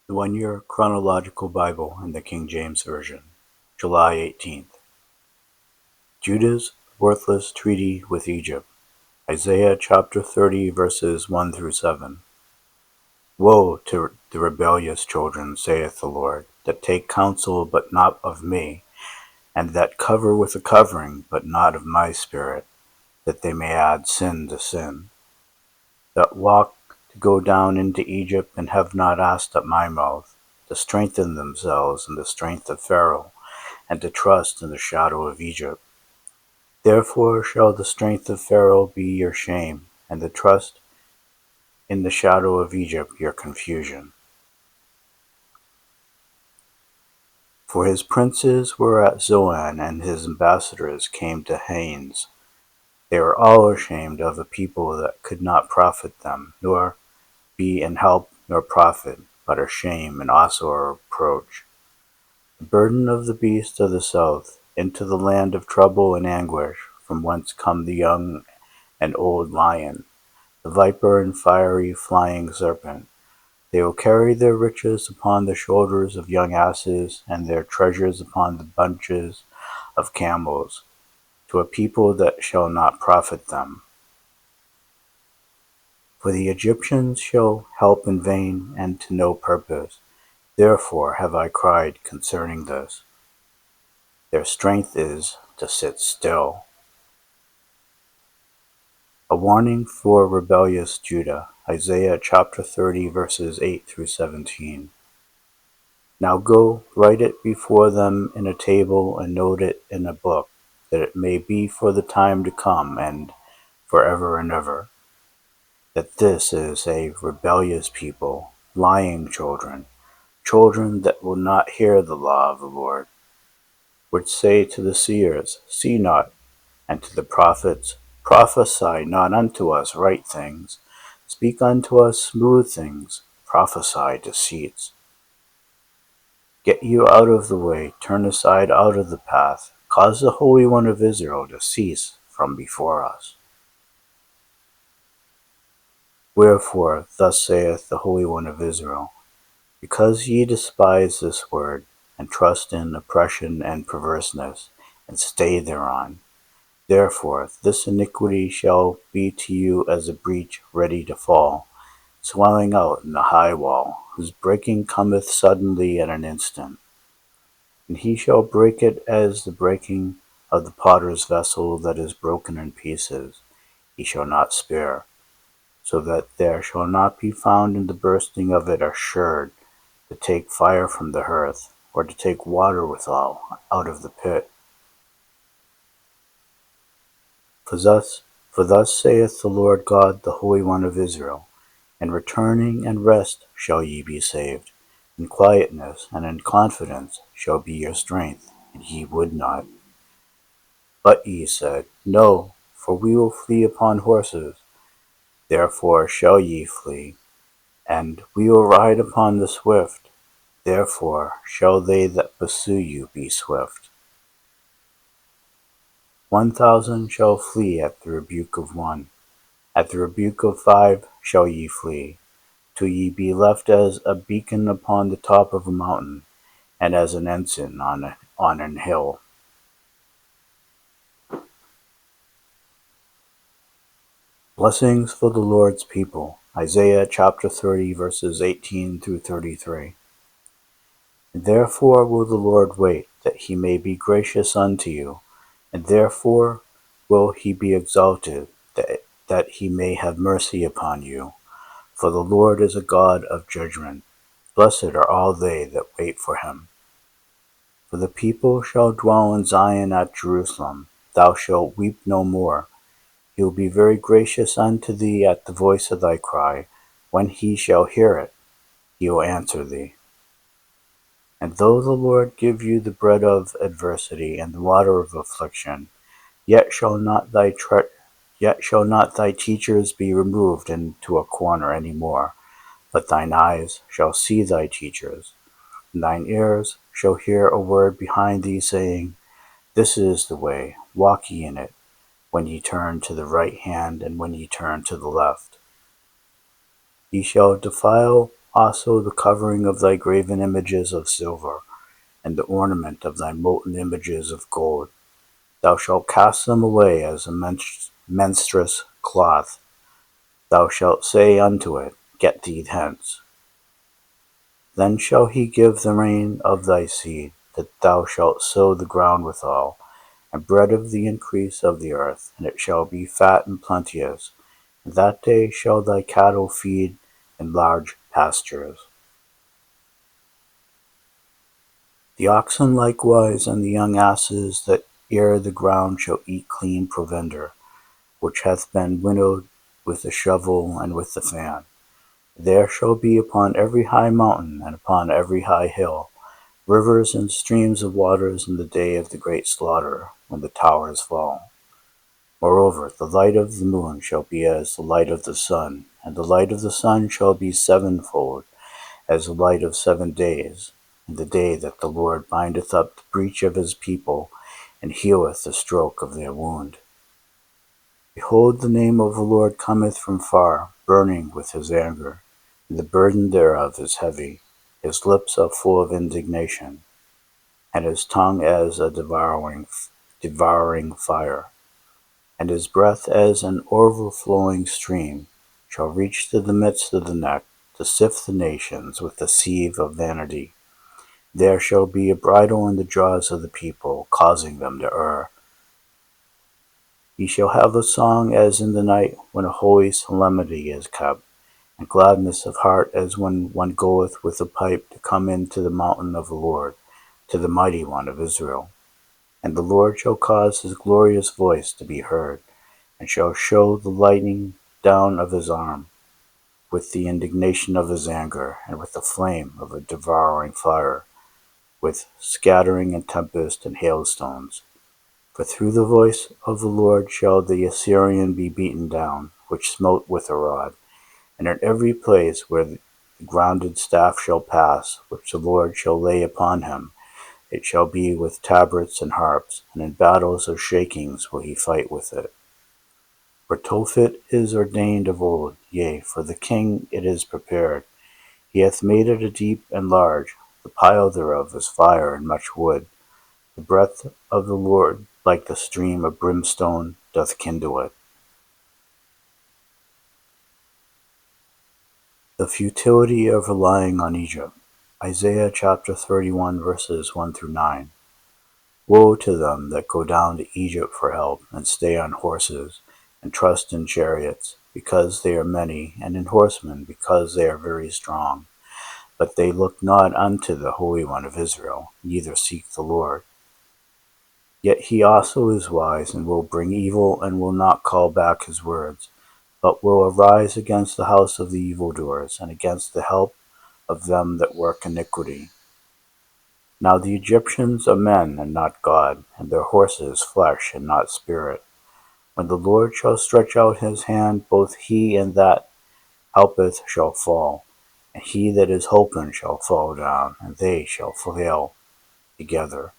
The 1-Year Chronological Bible in the King James Version, July 18th. Judah's worthless treaty with Egypt. Isaiah chapter 30 verses 1 through 7. Woe to the rebellious children, saith the Lord, that take counsel but not of me, and that cover with a covering but not of my spirit, that they may add sin to sin. That walk to go down into Egypt and have not asked at my mouth, to strengthen themselves in the strength of Pharaoh, and to trust in the shadow of Egypt. Therefore shall the strength of Pharaoh be your shame, and the trust in the shadow of Egypt your confusion. For his princes were at Zoan, and his ambassadors came to Hanes. They were all ashamed of a people that could not profit them, nor be in help nor profit, but are shame and also a reproach. The burden of the beast of the south, into the land of trouble and anguish, from whence come the young and old lion, the viper and fiery flying serpent. They will carry their riches upon the shoulders of young asses, and their treasures upon the bunches of camels, to a people that shall not profit them. For the Egyptians shall help in vain, and to no purpose. Therefore have I cried concerning this. Their strength is to sit still. A warning for rebellious Judah. Isaiah chapter 30 verses 8 through 17. Now go, write it before them in a table, and note it in a book, that it may be for the time to come, and forever and ever, that this is a rebellious people, lying children, children that will not hear the law of the Lord, which say to the seers, See not, and to the prophets, Prophesy not unto us right things, speak unto us smooth things, prophesy deceits. Get you out of the way, turn aside out of the path, cause the Holy One of Israel to cease from before us. Wherefore, thus saith the Holy One of Israel, because ye despise this word, and trust in oppression and perverseness, and stay thereon, therefore this iniquity shall be to you as a breach ready to fall, swelling out in the high wall, whose breaking cometh suddenly at an instant. And he shall break it as the breaking of the potter's vessel that is broken in pieces. He shall not spare, so that there shall not be found in the bursting of it assured to take fire from the hearth, or to take water withal out of the pit. For thus saith the Lord God, the Holy One of Israel, in returning and rest shall ye be saved. In quietness and in confidence shall be your strength, and ye would not. But ye said, No, for we will flee upon horses. Therefore shall ye flee. And we will ride upon the swift. Therefore shall they that pursue you be swift. 1,000 shall flee at the rebuke of one. At the rebuke of 5 shall ye flee, till ye be left as a beacon upon the top of a mountain, and as an ensign on an hill. Blessings for the Lord's people. Isaiah chapter 30 verses 18 through 33. And therefore will the Lord wait, that he may be gracious unto you, and therefore will he be exalted, that he may have mercy upon you. For the Lord is a God of judgment. Blessed are all they that wait for him. For the people shall dwell in Zion at Jerusalem. Thou shalt weep no more. He will be very gracious unto thee at the voice of thy cry. When he shall hear it, he will answer thee. And though the Lord give you the bread of adversity and the water of affliction, yet shall not thy teachers be removed into a corner any more, but thine eyes shall see thy teachers, and thine ears shall hear a word behind thee saying, This is the way, walk ye in it, when ye turn to the right hand and when ye turn to the left. Ye shall defile also the covering of thy graven images of silver, and the ornament of thy molten images of gold. Thou shalt cast them away as a menstruous cloth. Thou shalt say unto it, Get thee hence. Then shall he give the rain of thy seed, that thou shalt sow the ground withal, and bread of the increase of the earth, and it shall be fat and plenteous. And that day shall thy cattle feed in large pastures. The oxen likewise and the young asses that ear the ground shall eat clean provender, which hath been winnowed with the shovel and with the fan. There shall be upon every high mountain and upon every high hill rivers and streams of waters in the day of the great slaughter, when the towers fall. Moreover, the light of the moon shall be as the light of the sun, and the light of the sun shall be sevenfold, as the light of 7 days, in the day that the Lord bindeth up the breach of his people, and healeth the stroke of their wound. Behold, the name of the Lord cometh from far, burning with his anger, and the burden thereof is heavy. His lips are full of indignation, and his tongue as a devouring fire, and his breath as an overflowing stream, shall reach to the midst of the neck, to sift the nations with the sieve of vanity. There shall be a bridle in the jaws of the people, causing them to err. Ye shall have a song as in the night, when a holy solemnity is kept, and gladness of heart as when one goeth with a pipe to come into the mountain of the Lord, to the mighty one of Israel. And the Lord shall cause his glorious voice to be heard, and shall show the lightning down of his arm, with the indignation of his anger, and with the flame of a devouring fire, with scattering and tempest and hailstones. For through the voice of the Lord shall the Assyrian be beaten down, which smote with a rod. And in every place where the grounded staff shall pass, which the Lord shall lay upon him, it shall be with tabrets and harps, and in battles of shakings will he fight with it. For Tophet is ordained of old, yea, for the king it is prepared. He hath made it a deep and large, the pile thereof is fire and much wood. The breath of the Lord, like the stream of brimstone, doth kindle it. The futility of relying on Egypt. Isaiah chapter 31 verses 1 through 9. Woe to them that go down to Egypt for help, and stay on horses, and trust in chariots, because they are many, and in horsemen, because they are very strong. But they look not unto the Holy One of Israel, neither seek the Lord. Yet he also is wise, and will bring evil, and will not call back his words, but will arise against the house of the evildoers, and against the help of them that work iniquity. Now the Egyptians are men and not God, and their horses flesh and not spirit. When the Lord shall stretch out his hand, both he and that helpeth shall fall, and he that is holpen shall fall down, and they shall fail together.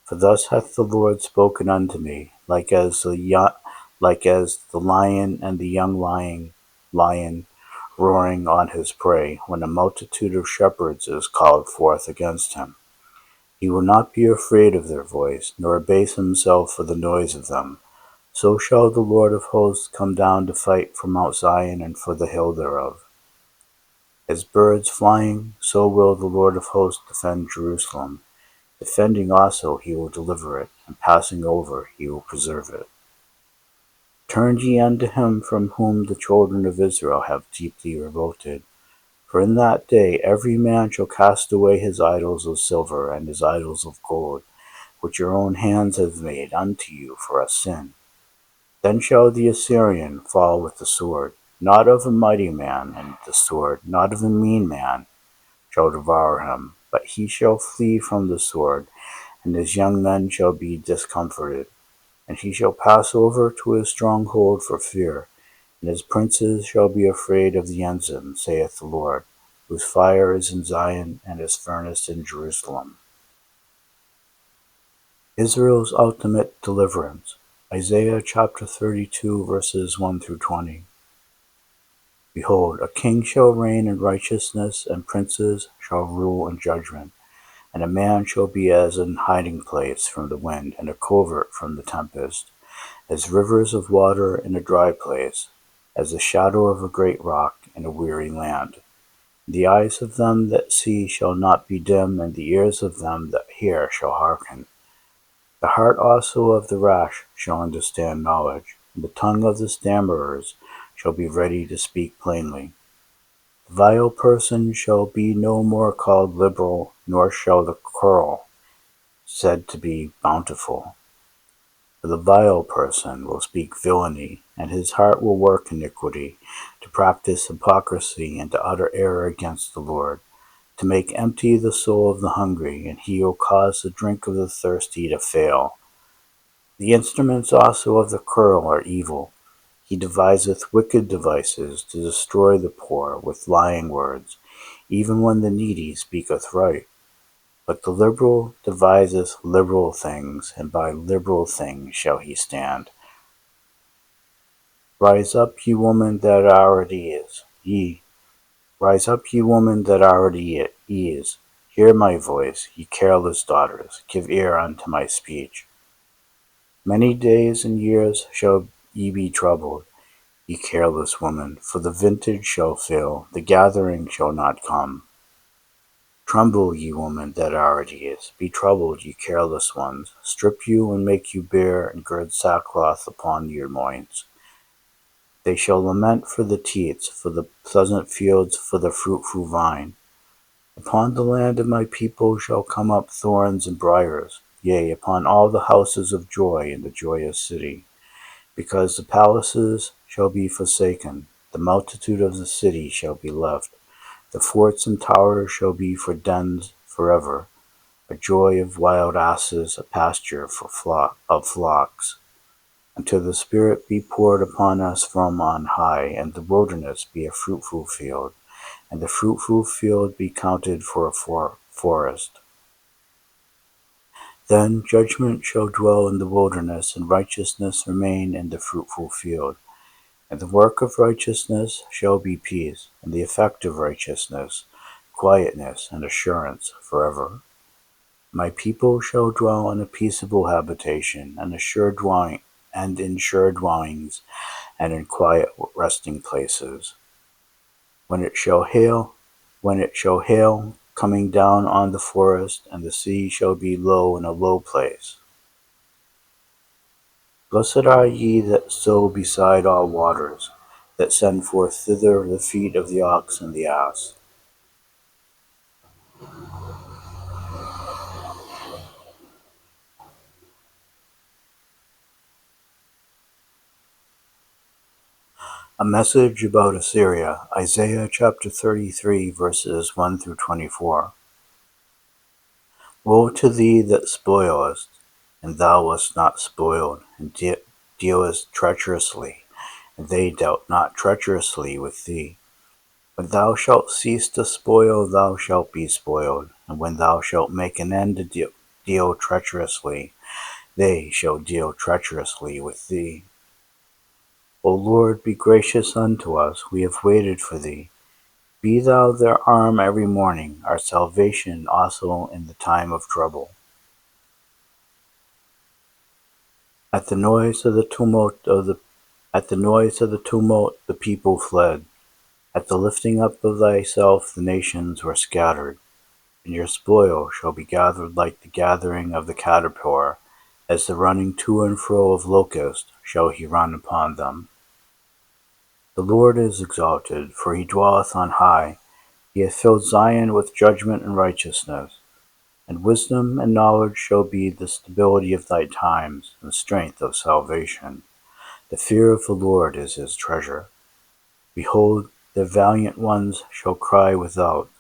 For thus hath the Lord spoken unto me, like as the lion and the young lion roaring on his prey, when a multitude of shepherds is called forth against him. He will not be afraid of their voice, nor abase himself for the noise of them. So shall the Lord of hosts come down to fight for Mount Zion and for the hill thereof. As birds flying, so will the Lord of hosts defend Jerusalem. Defending also he will deliver it, and passing over he will preserve it. Turn ye unto him from whom the children of Israel have deeply revolted. For in that day every man shall cast away his idols of silver and his idols of gold, which your own hands have made unto you for a sin. Then shall the Assyrian fall with the sword, not of a mighty man, and the sword, not of a mean man, shall devour him, but he shall flee from the sword, and his young men shall be discomforted. And he shall pass over to his stronghold for fear, and his princes shall be afraid of the ensign, saith the Lord, whose fire is in Zion, and his furnace in Jerusalem. Israel's ultimate deliverance. Isaiah chapter 32 verses 1 through 20. Behold, a king shall reign in righteousness, and princes shall rule in judgment. And a man shall be as an hiding place from the wind, and a covert from the tempest, as rivers of water in a dry place, as the shadow of a great rock in a weary land. The eyes of them that see shall not be dim, and the ears of them that hear shall hearken. The heart also of the rash shall understand knowledge, and the tongue of the stammerers shall be ready to speak plainly. The vile person shall be no more called liberal, nor shall the cruel said to be bountiful. For the vile person will speak villainy, and his heart will work iniquity, to practice hypocrisy, and to utter error against the Lord, to make empty the soul of the hungry, and he will cause the drink of the thirsty to fail. The instruments also of the cruel are evil. He deviseth wicked devices to destroy the poor with lying words, even when the needy speaketh right. But the liberal deviseth liberal things, and by liberal things shall he stand. Rise up, ye women that are at ease. Rise up, ye women that are at ease. Hear my voice, ye careless daughters, give ear unto my speech. Many days and years shall ye be troubled, ye careless women, for the vintage shall fail, the gathering shall not come. Tremble, ye women that are at ease, be troubled, ye careless ones, strip you and make you bare, and gird sackcloth upon your loins. They shall lament for the teats, for the pleasant fields, for the fruitful vine. Upon the land of my people shall come up thorns and briers, yea, upon all the houses of joy in the joyous city. Because the palaces shall be forsaken, the multitude of the city shall be left. The forts and towers shall be for dens forever, a joy of wild asses, a pasture for flocks. Until the Spirit be poured upon us from on high, and the wilderness be a fruitful field, and the fruitful field be counted for a forest. Then judgment shall dwell in the wilderness, and righteousness remain in the fruitful field. And the work of righteousness shall be peace, and the effect of righteousness, quietness and assurance forever. My people shall dwell in a peaceable habitation, and in sure dwellings, and in quiet resting places. When it shall hail, coming down on the forest, and the sea shall be low in a low place. Blessed are ye that sow beside all waters, that send forth thither the feet of the ox and the ass. A message about Assyria, Isaiah chapter 33, verses 1 through 24. Woe to thee that spoilest, and thou wast not spoiled, and dealest treacherously, and they dealt not treacherously with thee. When thou shalt cease to spoil, thou shalt be spoiled, and when thou shalt make an end to deal treacherously, they shall deal treacherously with thee. O Lord, be gracious unto us, we have waited for thee. Be thou their arm every morning, our salvation also in the time of trouble. At the noise of the tumult the people fled. At the lifting up of thyself the nations were scattered. And your spoil shall be gathered like the gathering of the caterpillar, as the running to and fro of locusts shall he run upon them. The Lord is exalted, for he dwelleth on high. He hath filled Zion with judgment and righteousness. And wisdom and knowledge shall be the stability of thy times, and strength of salvation. The fear of the Lord is his treasure. Behold, the valiant ones shall cry without.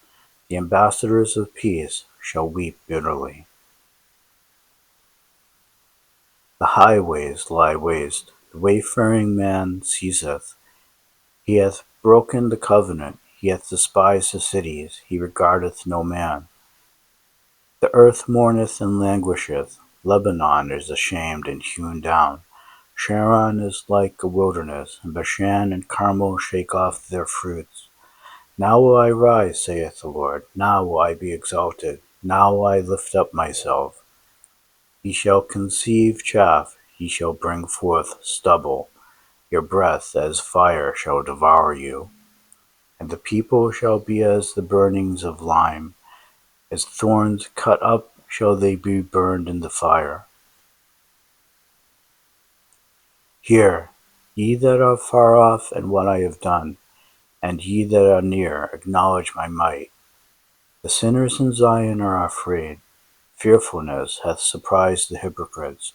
The ambassadors of peace shall weep bitterly. The highways lie waste, the wayfaring man ceaseth. He hath broken the covenant, he hath despised the cities, he regardeth no man. The earth mourneth and languisheth, Lebanon is ashamed and hewn down. Sharon is like a wilderness, and Bashan and Carmel shake off their fruits. Now will I rise, saith the Lord. Now will I be exalted. Now will I lift up myself. He shall conceive chaff, he shall bring forth stubble. Your breath as fire shall devour you. And the people shall be as the burnings of lime. As thorns cut up shall they be burned in the fire. Hear, ye that are far off, and what I have done, and ye that are near, acknowledge my might. The sinners in Zion are afraid. Fearfulness hath surprised the hypocrites.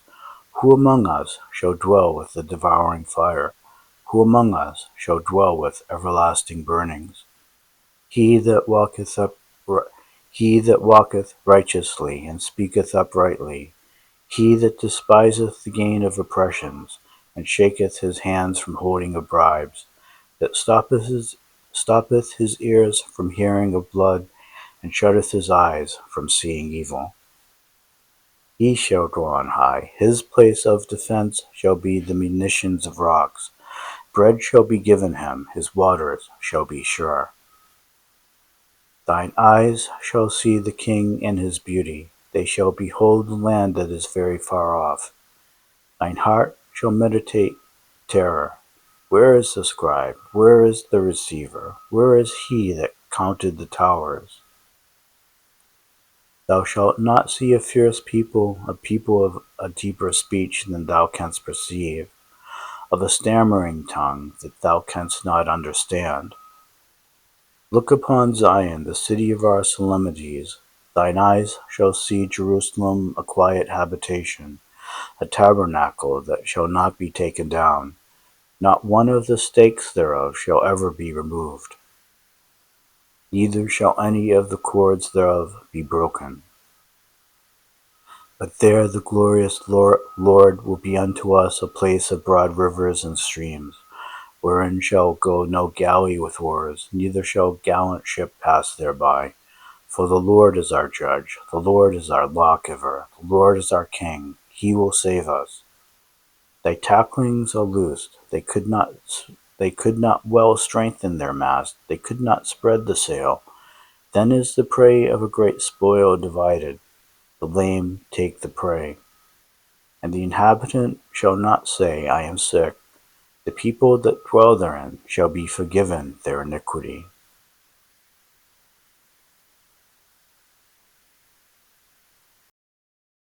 Who among us shall dwell with the devouring fire? Who among us shall dwell with everlasting burnings? He that walketh he that walketh righteously, and speaketh uprightly, he that despiseth the gain of oppressions, and shaketh his hands from holding of bribes, that stoppeth his ears from hearing of blood, and shutteth his eyes from seeing evil. He shall go on high, his place of defence shall be the munitions of rocks. Bread shall be given him, his waters shall be sure. Thine eyes shall see the king in his beauty, they shall behold the land that is very far off. Thine heart shall meditate terror. Where is the scribe? Where is the receiver? Where is he that counted the towers? Thou shalt not see a fierce people, a people of a deeper speech than thou canst perceive, of a stammering tongue that thou canst not understand. Look upon Zion, the city of our solemnities. Thine eyes shall see Jerusalem a quiet habitation, a tabernacle that shall not be taken down. Not one of the stakes thereof shall ever be removed, neither shall any of the cords thereof be broken. But there the glorious Lord will be unto us a place of broad rivers and streams, wherein shall go no galley with oars, neither shall gallant ship pass thereby. For the Lord is our judge, the Lord is our lawgiver, the Lord is our king, he will save us. Thy tacklings are loosed, they could not well strengthen their mast, they could not spread the sail. Then is the prey of a great spoil divided, the lame take the prey. And the inhabitant shall not say, I am sick. The people that dwell therein shall be forgiven their iniquity.